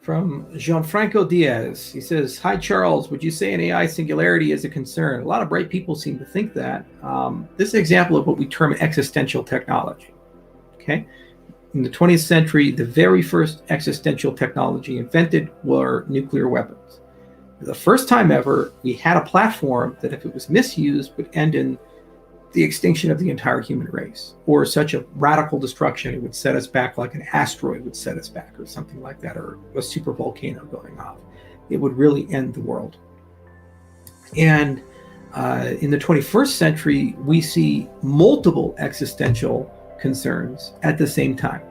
From Gianfranco Diaz. He says, "Hi Charles, would you say an AI singularity is a concern? A lot of bright people seem to think that. This is an example of what we term existential technology. Okay, in the 20th century, the very first existential technology invented were nuclear weapons. The first time ever, we had a platform that, if it was misused, would end in the extinction of the entire human race, or such a radical destruction it would set us back like an asteroid would set us back, or something like that, or a super volcano going off. It would really end the world. And in the 21st century, we see multiple existential concerns at the same time.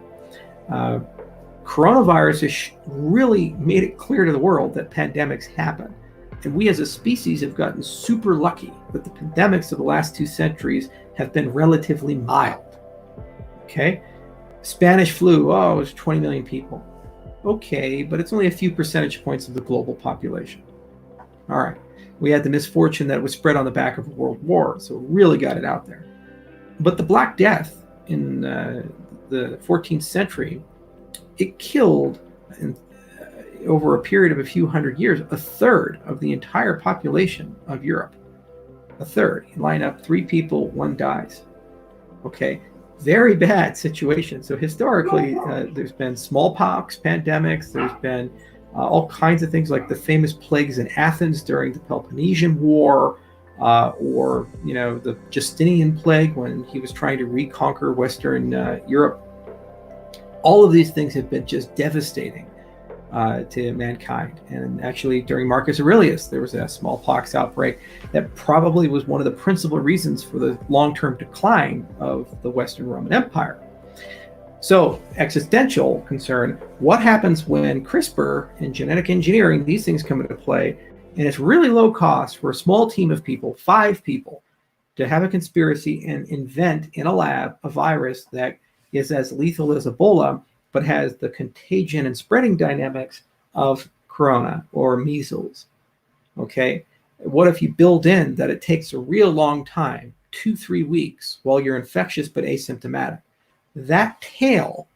Coronavirus has really made it clear to the world that pandemics happen. And we as a species have gotten super lucky that the pandemics of the last 2 centuries have been relatively mild. Okay? Spanish flu, it was 20 million people. Okay, but it's only a few percentage points of the global population. All right. We had the misfortune that it was spread on the back of a world war, so it really got it out there. But the Black Death in the 14th century, it killed, over a period of a few hundred years, a third of the entire population of Europe. A third. You line up 3 people, 1 dies. Okay, very bad situation. So historically, there's been smallpox pandemics. There's been all kinds of things like the famous plagues in Athens during the Peloponnesian War, or the Justinian plague when he was trying to reconquer Western Europe. All of these things have been just devastating to mankind. And actually, during Marcus Aurelius, there was a smallpox outbreak that probably was one of the principal reasons for the long-term decline of the Western Roman Empire. So, existential concern, what happens when CRISPR and genetic engineering, these things come into play, and it's really low cost for a small team of people, 5 people, to have a conspiracy and invent in a lab a virus that is as lethal as Ebola, but has the contagion and spreading dynamics of corona or measles. Okay, what if you build in that it takes a real long time, 2-3 weeks, while you're infectious but asymptomatic? That tail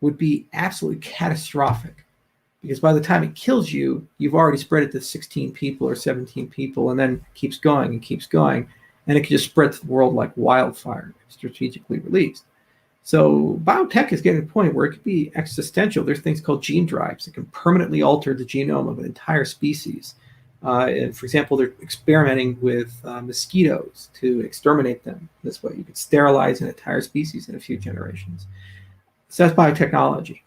would be absolutely catastrophic, because by the time it kills you, you've already spread it to 16 people or 17 people, and then keeps going, and it can just spread to the world like wildfire, strategically released. So biotech is getting to a point where it could be existential. There's things called gene drives that can permanently alter the genome of an entire species. And for example, they're experimenting with mosquitoes to exterminate them. This way you could sterilize an entire species in a few generations. So that's biotechnology.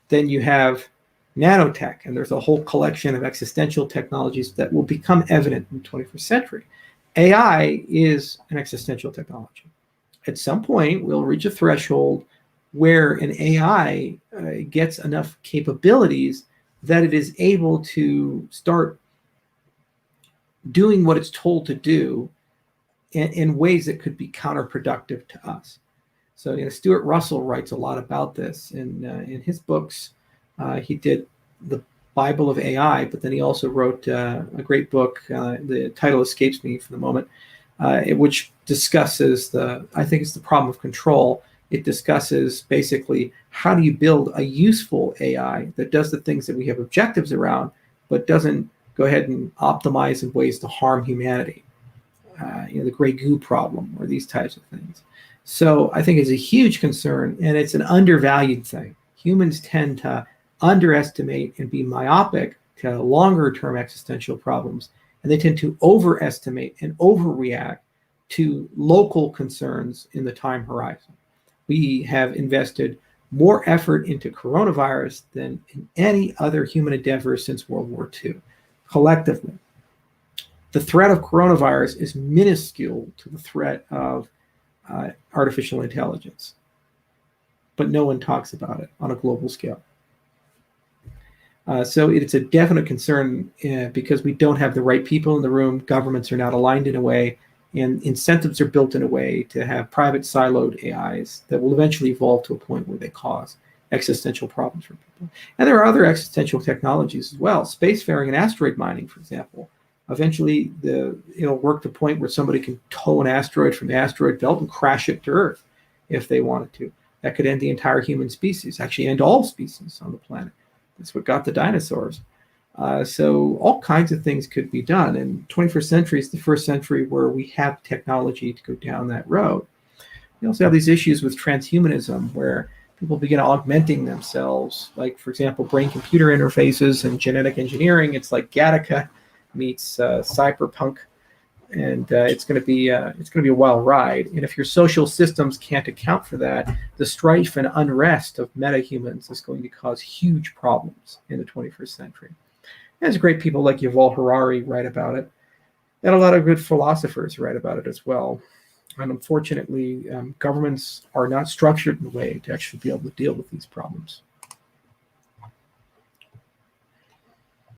Then you have nanotech, and there's a whole collection of existential technologies that will become evident in the 21st century. AI is an existential technology. At some point, we'll reach a threshold where an AI gets enough capabilities that it is able to start doing what it's told to do in ways that could be counterproductive to us. So, Stuart Russell writes a lot about this in his books. He did the Bible of AI, but then he also wrote a great book. The title escapes me for the moment. Which discusses I think it's the problem of control. It discusses basically how do you build a useful AI that does the things that we have objectives around, but doesn't go ahead and optimize in ways to harm humanity. The gray goo problem, or these types of things. So I think it's a huge concern, and it's an undervalued thing. Humans tend to underestimate and be myopic to longer-term existential problems, and they tend to overestimate and overreact to local concerns in the time horizon. We have invested more effort into coronavirus than in any other human endeavor since World War II, collectively. The threat of coronavirus is minuscule to the threat of artificial intelligence, but no one talks about it on a global scale. So it's a definite concern because we don't have the right people in the room. Governments are not aligned in a way, and incentives are built in a way to have private siloed AIs that will eventually evolve to a point where they cause existential problems for people. And there are other existential technologies as well. Spacefaring and asteroid mining, for example. Eventually, it'll work to a point where somebody can tow an asteroid from the asteroid belt and crash it to Earth if they wanted to. That could end the entire human species, actually end all species on the planet. It's what got the dinosaurs. So all kinds of things could be done. And 21st century is the first century where we have technology to go down that road. We also have these issues with transhumanism where people begin augmenting themselves. Like, for example, brain-computer interfaces and genetic engineering. It's like Gattaca meets cyberpunk, and it's going to be a wild ride. And if your social systems can't account for that, the strife and unrest of metahumans is going to cause huge problems in the 21st century. There's great people like Yuval Harari write about it, and a lot of good philosophers write about it as well. And unfortunately, governments are not structured in a way to actually be able to deal with these problems.